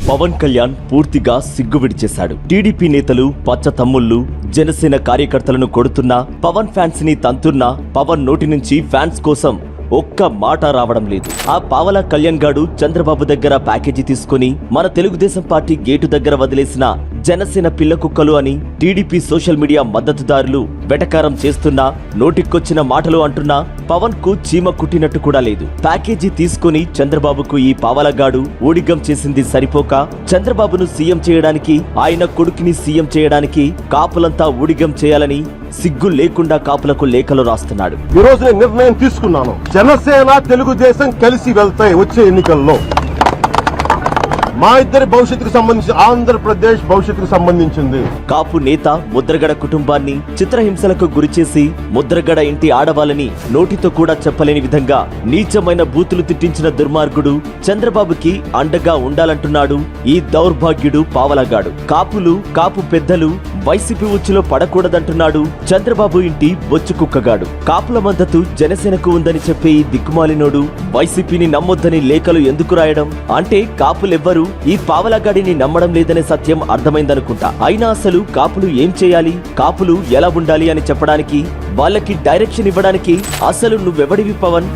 పవన్ కళ్యాణ్ పూర్తిగా సిగ్గు విడిచేశాడు. టీడీపీ నేతలు పచ్చ తమ్ముళ్లు జనసేన కార్యకర్తలను కొడుతున్నా, పవన్ ఫ్యాన్స్ ని తంతున్నా పవన్ నోటి నుంచి ఫ్యాన్స్ కోసం ఒక్క మాట రావడం లేదు. ఆ పావలా కళ్యాణ్ గాడు చంద్రబాబు దగ్గర ప్యాకేజీ తీసుకుని మన తెలుగుదేశం పార్టీ గేటు దగ్గర వదిలేసిన జనసేన పిల్ల కుక్కలు అని టీడీపీ సోషల్ మీడియా మద్దతుదారులు వెటకారం చేస్తున్నా, నోటికొచ్చిన మాటలు అంటున్నా పవన్ కు చీమ కుట్టినట్టు కూడా లేదు. ప్యాకేజీ తీసుకుని చంద్రబాబుకు ఈ పావలగాడు ఊడిగం చేసింది సరిపోక చంద్రబాబును సీఎం చేయడానికి, ఆయన కొడుకుని సీఎం చేయడానికి కాపులంతా ఊడిగం చేయాలని సిగ్గు లేకుండా కాపులకు లేఖలు రాస్తున్నాడు. ఈ రోజు నేను నిర్ణయం తీసుకున్నాను. జనసేన తెలుగుదేశం కలిసి వెళ్తాయి వచ్చే ఎన్నికల్లో. మా ఇద్దరి భవిష్యత్తుకు సంబంధించి ఆంధ్రప్రదేశ్ భవిష్యత్తుకు సంబంధించింది. కాపు నేత ముద్రగడ కుటుంబాన్ని చిత్రహింసలకు గురిచేసి ముద్రగడ ఇంటి ఆడవాళ్ళని నోటితో కూడా చెప్పలేని విధంగా నీచమైన బూతులు తిట్టించిన దుర్మార్గుడు చంద్రబాబుకి అండగా ఉండాలంటున్నాడు ఈ దౌర్భాగ్యుడు పావలగాడు. కాపులు, కాపు పెద్దలు వైసీపీ ఉచ్చులో పడకూడదంటున్నాడు చంద్రబాబు ఇంటి బొచ్చు కుక్కగాడు. కాపుల మద్దతు జనసేనకు ఉందని చెప్పే ఈ దిక్కుమాలినోడు వైసీపీని నమ్మొద్దని లేఖలు ఎందుకు రాయడం? అంటే కాపులెవ్వరూ ఈ పావలగాడిని నమ్మడం లేదనే సత్యం అర్థమైందనుకుంటా. అయినా అసలు కాపులు ఏం చేయాలి, కాపులు ఎలా ఉండాలి అని చెప్పడానికి, వాళ్ళకి డైరెక్షన్ ఇవ్వడానికి అసలు నువ్వెవడివి పవన్?